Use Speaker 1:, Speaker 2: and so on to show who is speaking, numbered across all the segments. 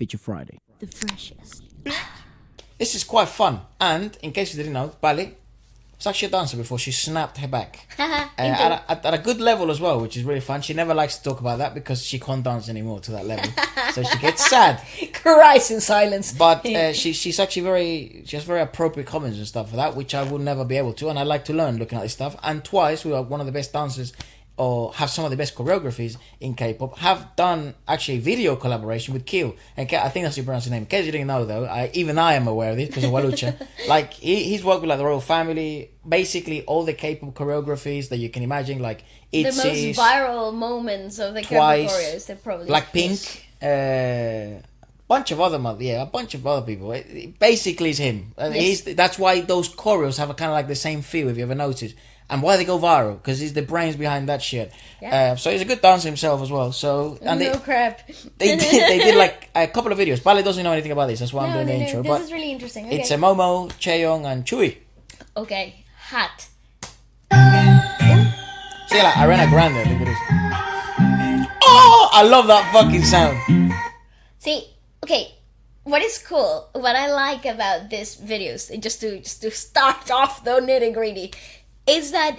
Speaker 1: Feature Friday.
Speaker 2: The freshest.
Speaker 3: This is quite fun, and in case you didn't know, Bali was actually a dancer before. She snapped her back at a good level as well, which is really fun. She never likes to talk about that because she can't dance anymore to that level, so she gets sad,
Speaker 2: Cries in silence.
Speaker 3: but she's actually she has very appropriate comments and stuff for that, which I will never be able to, and I like to learn looking at this stuff. And Twice, who are one of the best dancers or have some of the best choreographies in K-pop, have done actually video collaboration with Kiel. And I think that's your pronounce his name. In case you didn't know though, even I am aware of this because of Wlsk. Like he's worked with like the royal family, basically all the K-pop choreographies that you can imagine, like
Speaker 2: The most viral moments of the K-pop choreos, they probably
Speaker 3: Blackpink, a bunch of other people. Basically, it's him. That's why those choreos have a kind of like the same feel, if you ever noticed. And why they go viral, because he's the brains behind that shit. Yeah. So he's a good dancer himself as well. So
Speaker 2: crap.
Speaker 3: They did like a couple of videos. Bale doesn't know anything about this. That's why I'm doing the intro.
Speaker 2: This is really interesting. Okay.
Speaker 3: It's a Momo, Chaeyoung, and Chui.
Speaker 2: Okay, hat.
Speaker 3: See, like Ariana Grande. Look at this. Oh, I love that fucking sound.
Speaker 2: See, okay. What is cool? What I like about these videos, just to start off the nitty gritty, is that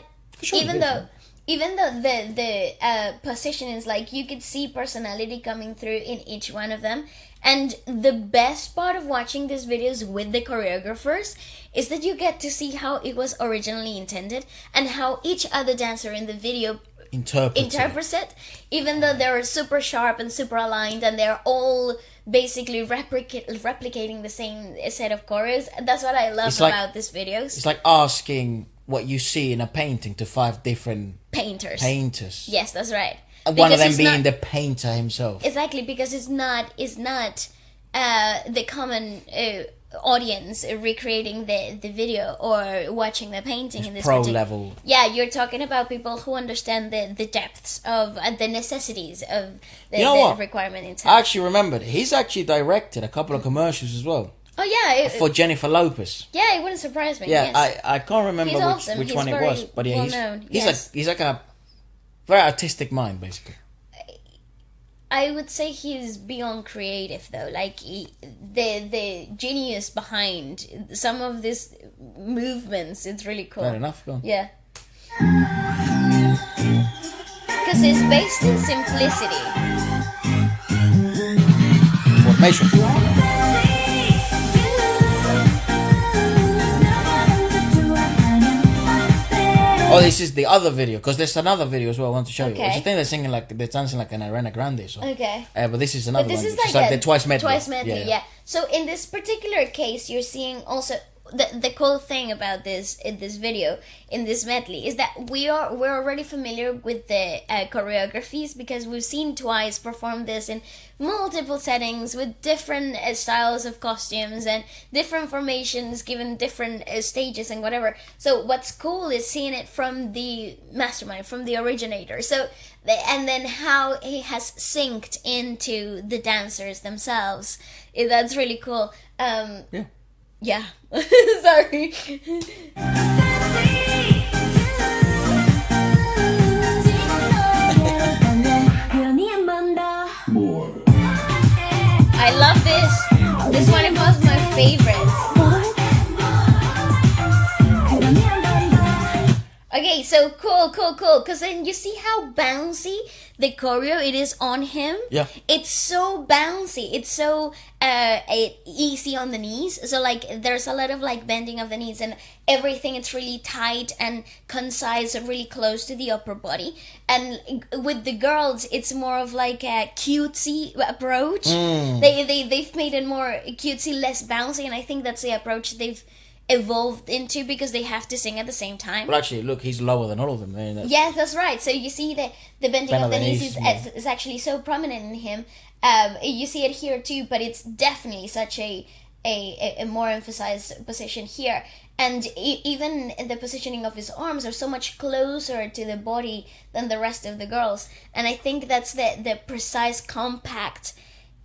Speaker 2: even though the position is like, you could see personality coming through in each one of them, and the best part of watching these videos with the choreographers is that you get to see how it was originally intended and how each other dancer in the video interprets it, even though they're super sharp and super aligned and they're all basically replicating the same set of choreos. That's what I love about these videos.
Speaker 3: It's like asking what you see in a painting to 5 different
Speaker 2: painters. Yes, that's right.
Speaker 3: One of them being the painter himself.
Speaker 2: Exactly, because it's not the common audience recreating the video or watching the painting.
Speaker 3: It's
Speaker 2: in this
Speaker 3: pro level.
Speaker 2: Yeah, you're talking about people who understand the depths of the necessities of the requirement itself.
Speaker 3: I actually remembered, he's actually directed a couple of commercials as well.
Speaker 2: Oh yeah,
Speaker 3: for Jennifer Lopez.
Speaker 2: Yeah, it wouldn't surprise me.
Speaker 3: Yeah,
Speaker 2: yes.
Speaker 3: I can't remember which one it was, but yeah, he's like a very artistic mind, basically.
Speaker 2: I would say he's beyond creative, though. Like the genius behind some of these movements, it's really cool.
Speaker 3: Fair enough. Go on.
Speaker 2: Yeah, because it's based in simplicity.
Speaker 3: Formation. Oh, this is the other video, because there's another video as well I want to show you. I think they're dancing like an Ariana Grande song.
Speaker 2: Okay.
Speaker 3: But this is another one.
Speaker 2: This is
Speaker 3: like the Twice medley.
Speaker 2: Twice medley, yeah. So in this particular case, you're seeing also the cool thing about this video in this medley is that we're already familiar with the choreographies, because we've seen Twice perform this in multiple settings with different styles of costumes and different formations given different stages and whatever. So what's cool is seeing it from the mastermind, from the originator. So and then how he has synced into the dancers themselves. That's really cool. Yeah. Sorry. I love this. This one was my favorite. Okay, so cool. Because then you see how bouncy the choreo it is on him.
Speaker 3: Yeah.
Speaker 2: It's so bouncy. It's so easy on the knees. So like there's a lot of like bending of the knees and everything. It's really tight and concise, really close to the upper body. And with the girls, it's more of like a cutesy approach. They've made it more cutesy, less bouncy, and I think that's the approach they've evolved into, because they have to sing at the same time.
Speaker 3: But actually, look, he's lower than all of them.
Speaker 2: Yes, that's right. So you see the bending of the knees is actually so prominent in him. You see it here too, but it's definitely such a more emphasized position here. And even the positioning of his arms are so much closer to the body than the rest of the girls. And I think that's the precise, compact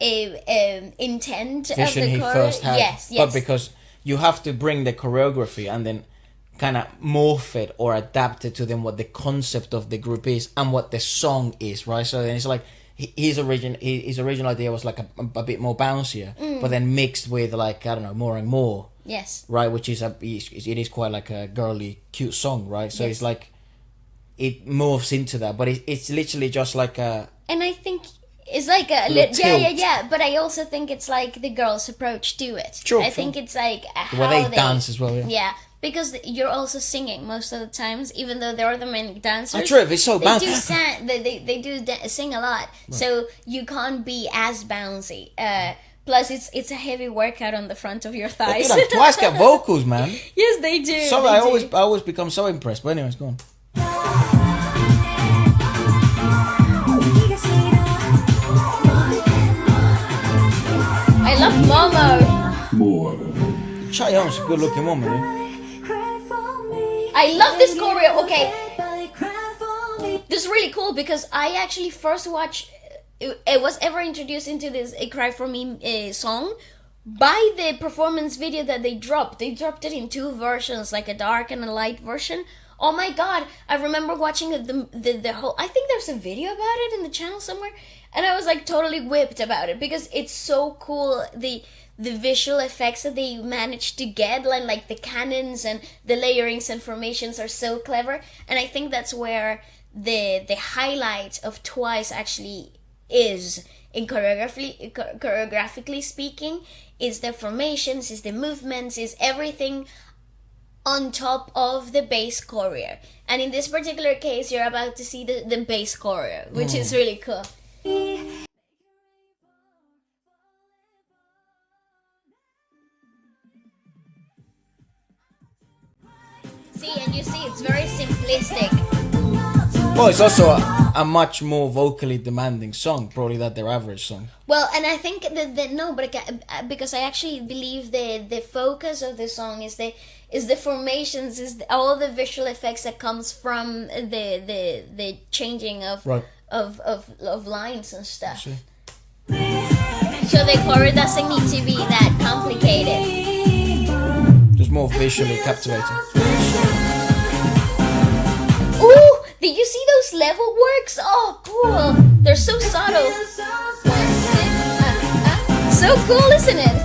Speaker 2: intent
Speaker 3: vision
Speaker 2: of the
Speaker 3: he
Speaker 2: choreo.
Speaker 3: first had.
Speaker 2: Yes.
Speaker 3: But because you have to bring the choreography and then kind of morph it or adapt it to then what the concept of the group is and what the song is, right? So then it's like his original idea was like a bit more bouncier, but then mixed with like, I don't know, more and more.
Speaker 2: Yes.
Speaker 3: Right, which is it is quite like a girly, cute song, right? So it's like it morphs into that, but it's literally just like a.
Speaker 2: And I think it's like yeah. But I also think it's like the girls' approach to it.
Speaker 3: Sure,
Speaker 2: I think it's like how
Speaker 3: the way they dance as well. Yeah.
Speaker 2: Yeah. Because you're also singing most of the times, even though they're the main dancers.
Speaker 3: Oh, true. It's so bouncy.
Speaker 2: They do sing a lot, right. So you can't be as bouncy. Plus, it's a heavy workout on the front of your thighs.
Speaker 3: Look at them. Twice got vocals, man.
Speaker 2: Yes, they do.
Speaker 3: So I always become so impressed. But anyways, go on.
Speaker 2: I love Momo.
Speaker 3: Chaeyoung's a good-looking woman, dude.
Speaker 2: I love this choreo. Okay, this is really cool because I actually first watched. It was ever introduced into this "A Cry for Me" song by the performance video that they dropped. They dropped it in 2 versions, like a dark and a light version. Oh my god! I remember watching the whole. I think there's a video about it in the channel somewhere, and I was like totally whipped about it because it's so cool. The visual effects that they managed to get, like the cannons and the layerings and formations are so clever. And I think that's where the highlight of Twice actually is in choreographically speaking, is the formations, is the movements, is everything on top of the bass choreo. And in this particular case, you're about to see the bass choreo, which is really cool. See, and you see, it's very simplistic.
Speaker 3: Well, it's also a much more vocally demanding song, probably than their average song.
Speaker 2: Well, and I think because I actually believe the focus of the song is the formations, all the visual effects that comes from the changing of lines and stuff. So the choreo doesn't need to be that complicated.
Speaker 3: Just more visually captivating.
Speaker 2: Ooh, did you see those level works? Oh, cool. They're so subtle. So cool, isn't it?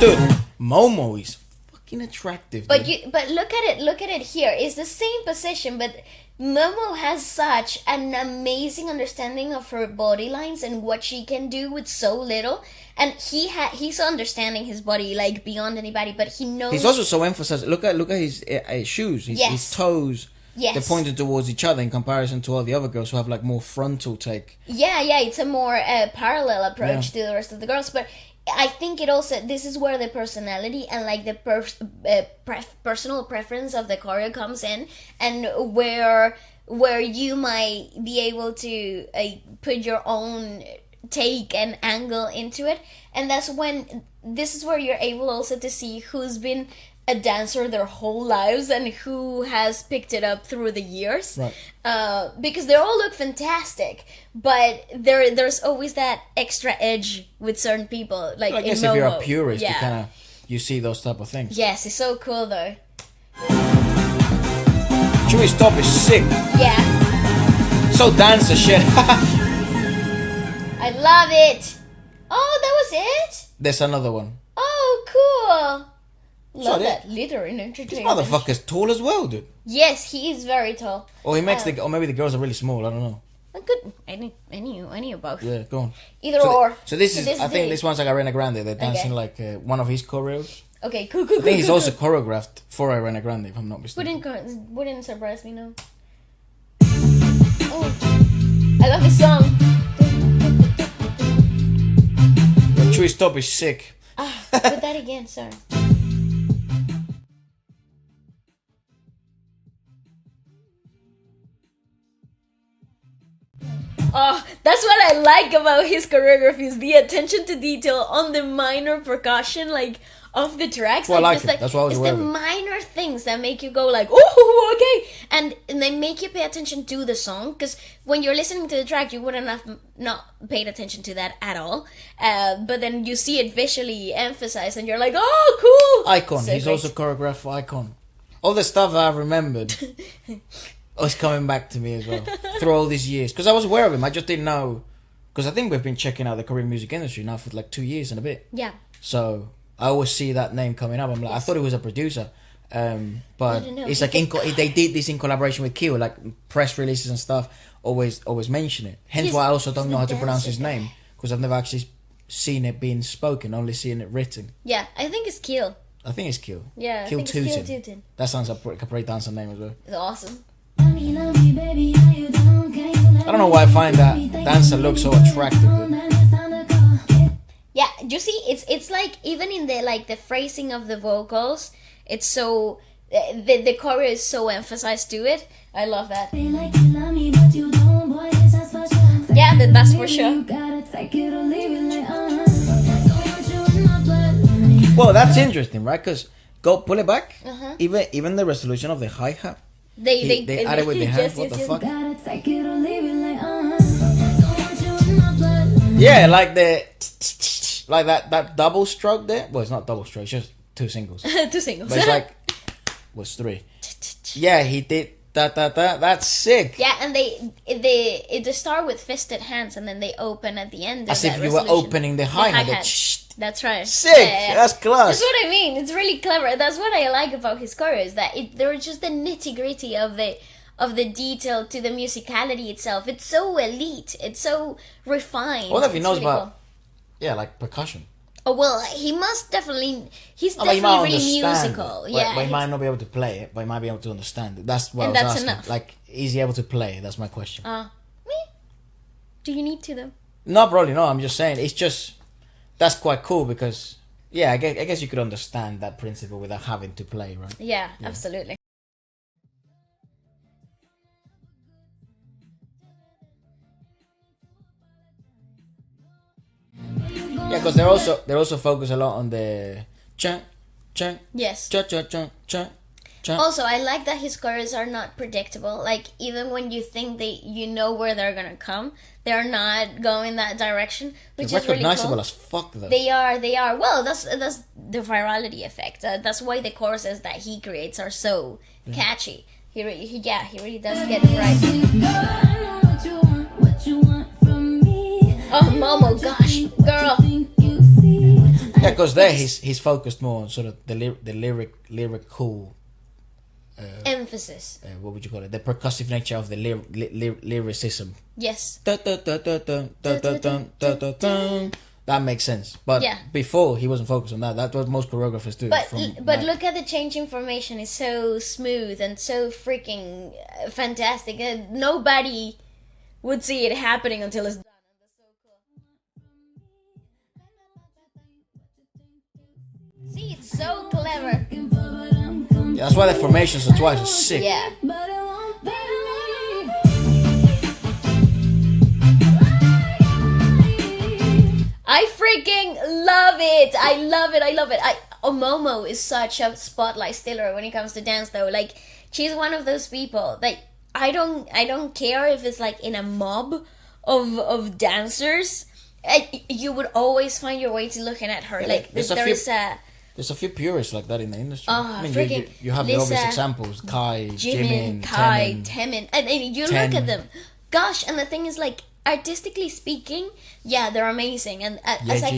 Speaker 3: Dude, Momo is fucking attractive.
Speaker 2: But look at it here. It's the same position, but Momo has such an amazing understanding of her body lines and what she can do with so little. And he's understanding his body like beyond anybody, but he knows.
Speaker 3: He's also so emphasized. Look at his shoes, his toes.
Speaker 2: Yes.
Speaker 3: They're pointed towards each other in comparison to all the other girls who have like more frontal take.
Speaker 2: Yeah, it's a more parallel approach to the rest of the girls. But I think it also, this is where the personality and like the personal preference of the choreo comes in, and where you might be able to put your own take and angle into it. And that's when this is where you're able also to see who's been a dancer their whole lives and who has picked it up through the years,
Speaker 3: right?
Speaker 2: Because they all look fantastic, but there's always that extra edge with certain people. Like,
Speaker 3: I guess if you're a purist, you see those type of things.
Speaker 2: Yes, it's so cool though.
Speaker 3: Chewy Stop is sick.
Speaker 2: Yeah.
Speaker 3: So dancer shit.
Speaker 2: I love it. Oh, that was it?
Speaker 3: There's another one.
Speaker 2: Oh, cool. Love
Speaker 3: So
Speaker 2: that litter in entertainment.
Speaker 3: This motherfucker's tall as well, dude.
Speaker 2: Yes, he is very tall.
Speaker 3: Or he makes or maybe the girls are really small. I don't know.
Speaker 2: Good. Any of both.
Speaker 3: Yeah, go on.
Speaker 2: Either or.
Speaker 3: So this is. I think this one's like Ariana Grande. They're dancing like one of his choreos.
Speaker 2: Okay, cool.
Speaker 3: I think he's also choreographed for Ariana Grande, if I'm not mistaken.
Speaker 2: Wouldn't surprise me, no. Oh, I love this song.
Speaker 3: Chewy Stop is sick.
Speaker 2: Put that again, sorry. Oh, that's what I like about his choreography, is the attention to detail on the minor percussion, like, of the tracks.
Speaker 3: Well,
Speaker 2: like,
Speaker 3: I like it. That's why I was
Speaker 2: it's
Speaker 3: aware
Speaker 2: the
Speaker 3: of it.
Speaker 2: minor things that make you go like, oh, okay, and they make you pay attention to the song, because when you're listening to the track, you wouldn't have not paid attention to that at all. But then you see it visually emphasized, and you're like, oh, cool.
Speaker 3: Icon.
Speaker 2: So
Speaker 3: He's
Speaker 2: great.
Speaker 3: also choreographed for Icon. all the stuff that I remembered was coming back to me as well through all these years. Because I was aware of him, I just didn't know. Because I think we've been checking out the Korean music industry now for like 2 years and a bit.
Speaker 2: Yeah.
Speaker 3: So I always see that name coming up. I'm like, I thought he was a producer. But it's like they did this in collaboration with Kiel, like press releases and stuff. Always mention it. Hence why I also don't know how to pronounce his name, because I've never actually seen it being spoken, only seen it written.
Speaker 2: Yeah, I think it's Kiel.
Speaker 3: I think it's Kiel.
Speaker 2: Yeah,
Speaker 3: Kiel
Speaker 2: Kiel
Speaker 3: Tutin.
Speaker 2: Tutin.
Speaker 3: That sounds like a great dancer name as well.
Speaker 2: It's awesome.
Speaker 3: I don't know why I find that dancer look so attractive.
Speaker 2: Yeah, you see, it's like even in the phrasing of the vocals, it's so the choreo is so emphasized to it. I love that. Yeah, that's for sure.
Speaker 3: Well, that's interesting, right? Because go pull it back. Even the resolution of the hi hat. They added with the hand. What the fuck? Yeah, like that double stroke there. Well, it's not double stroke. It's just two singles.
Speaker 2: Two singles.
Speaker 3: But it's like was three. Yeah, he did that. That's sick.
Speaker 2: Yeah, and they start with fisted hands and then they open at the end.
Speaker 3: As if you were opening the hi-hat.
Speaker 2: That's right.
Speaker 3: Sick.
Speaker 2: Yeah.
Speaker 3: That's class.
Speaker 2: That's what I mean. It's really clever. That's what I like about his choreos. That they're just the nitty gritty of the detail to the musicality itself. It's so elite. It's so refined.
Speaker 3: I wonder if he knows
Speaker 2: really
Speaker 3: about
Speaker 2: cool.
Speaker 3: Yeah, like percussion.
Speaker 2: Oh well, he must definitely. He's
Speaker 3: He might
Speaker 2: definitely really
Speaker 3: understand
Speaker 2: musical.
Speaker 3: it,
Speaker 2: Yeah,
Speaker 3: but he might not be able to play it, but he might be able to understand it. That's what
Speaker 2: And
Speaker 3: I was
Speaker 2: that's
Speaker 3: asking.
Speaker 2: enough.
Speaker 3: Like, is he able to play? That's my question.
Speaker 2: Me? Do you need to though?
Speaker 3: No, probably not. I'm just saying. It's just that's quite cool because I guess you could understand that principle without having to play, right?
Speaker 2: Yeah, absolutely.
Speaker 3: Yeah, because they're also focused a lot on the chunk, chunk,
Speaker 2: Yes.
Speaker 3: chunk, chunk, chunk, chunk.
Speaker 2: Also, I like that his choreos are not predictable. Like, even when you think you know where they're gonna come, they're not going that direction, which
Speaker 3: They're
Speaker 2: is really
Speaker 3: recognizable
Speaker 2: cool.
Speaker 3: as fuck, though.
Speaker 2: They are. Well, that's the virality effect. That's why the choruses that he creates are so catchy. He really does get it right. Oh, Momo, gosh, girl.
Speaker 3: Yeah, because there he's focused more on sort of the lyrical.
Speaker 2: Emphasis.
Speaker 3: What would you call it? The percussive nature of the lyricism.
Speaker 2: Yes.
Speaker 3: That makes sense. But before he wasn't focused on that. That's what most choreographers do.
Speaker 2: But look at the changing formation. It's so smooth and so freaking fantastic. Nobody would see it happening until it's done. See, it's so clever.
Speaker 3: Yeah, that's why the formations of Twice are sick.
Speaker 2: Yeah. I freaking love it. I love it. Momo is such a spotlight stealer when it comes to dance, though. Like, she's one of those people that I don't care if it's like in a mob of dancers. You would always find your way to looking at her.
Speaker 3: Yeah,
Speaker 2: like there's
Speaker 3: a few purists like that in the industry.
Speaker 2: I mean,
Speaker 3: you have
Speaker 2: Lisa,
Speaker 3: the obvious examples: Kai, Jimin,
Speaker 2: Temin, and you look at them. Gosh, and the thing is, like, artistically speaking, yeah, they're amazing, and as a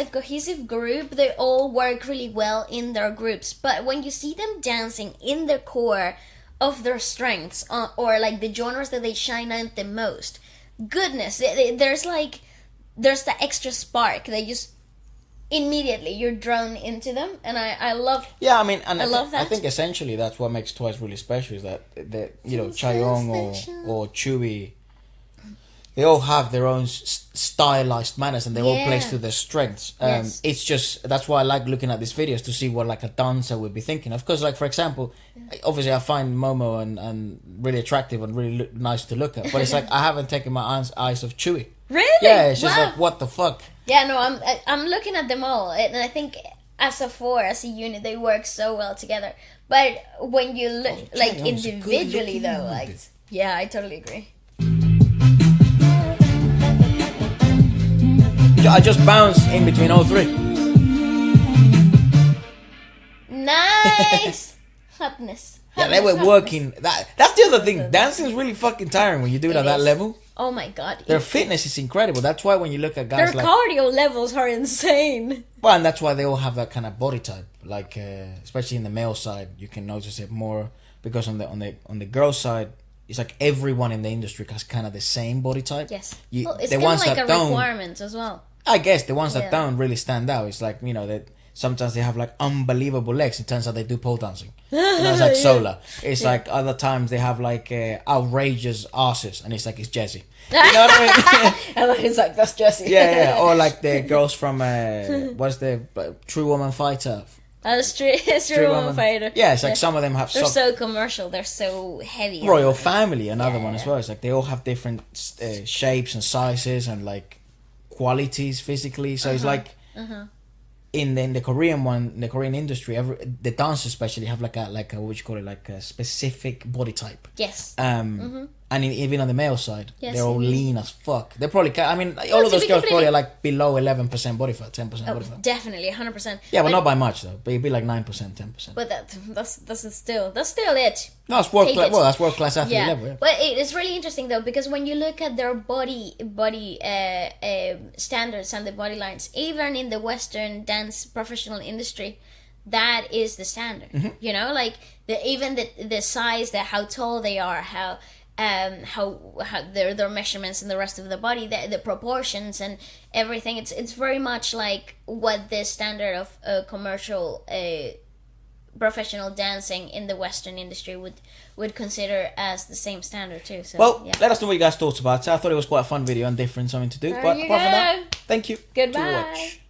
Speaker 2: cohesive group, they all work really well in their groups. But when you see them dancing in the core of their strengths, or like the genres that they shine out the most, goodness, there's the extra spark that just immediately you're drawn into them, and I love.
Speaker 3: Yeah, I mean, and I
Speaker 2: love that.
Speaker 3: I think essentially that's what makes Twice really special is that Chaeyoung or Chewy, they all have their own stylized manners and they all play to their strengths.
Speaker 2: Yes.
Speaker 3: It's just that's why I like looking at these videos to see what like a dancer would be thinking of. Because like for example, obviously I find Momo and really attractive and really nice to look at, but it's like I haven't taken my eyes off Chewy.
Speaker 2: Really?
Speaker 3: Yeah, it's just like what the fuck.
Speaker 2: Yeah, no, I'm looking at them all, and I think as a unit, they work so well together. But when you look like individually, though, like I totally agree. I
Speaker 3: just bounced in between all three.
Speaker 2: Nice. Nice. Hotness.
Speaker 3: Yeah, they were working. That's the other thing. Dancing is really fucking tiring when you do it at that level.
Speaker 2: Oh my god.
Speaker 3: Their fitness is incredible. That's why when you look at guys
Speaker 2: their
Speaker 3: like...
Speaker 2: cardio levels are insane.
Speaker 3: Well, and that's why they all have that kind of body type. Like, especially in the male side, you can notice it more because on the girl side, it's like everyone in the industry has kind of the same body type.
Speaker 2: Yes.
Speaker 3: the
Speaker 2: It's kind of
Speaker 3: ones
Speaker 2: like
Speaker 3: that
Speaker 2: a requirement as well.
Speaker 3: I guess the ones that don't really stand out. It's like, you know, that sometimes they have like unbelievable legs. It turns out they do pole dancing. You know, it's like Solar. It's like other times they have like outrageous asses, and it's like it's Jessie. You know what I mean?
Speaker 2: And then it's like, that's Jessie.
Speaker 3: Yeah. Or like the girls from what's the True Woman Fighter?
Speaker 2: That's true. It's True Woman Fighter.
Speaker 3: Yeah, it's like some of them have.
Speaker 2: They're so commercial. They're so heavy.
Speaker 3: Royal Family, another one as well. It's like they all have different shapes and sizes and like qualities physically. So it's like in the Korean one, the Korean industry, the dancers especially have like a what you call it, like a specific body type.
Speaker 2: Yes.
Speaker 3: And even on the male side,
Speaker 2: yes,
Speaker 3: they're all lean as fuck. They probably I mean, all of those girls probably are like below 11% body fat, 10% body fat.
Speaker 2: Definitely, 100%.
Speaker 3: Yeah, but not by much though. But it'd be like 9%, 10%.
Speaker 2: But that's still it.
Speaker 3: No, it's world class. Well, that's world class athlete level. Yeah.
Speaker 2: But it's really interesting though, because when you look at their body standards and the body lines, even in the Western dance professional industry, that is the standard. You know, like even the size, how tall they are, how their measurements and the rest of the body, the proportions and everything. It's very much like what the standard of commercial professional dancing in the Western industry would consider as the same standard too. So,
Speaker 3: well, let us know what you guys thought about it. I thought it was quite a fun video and different, something to do. But apart from that, thank you.
Speaker 2: Goodbye.
Speaker 3: To watch.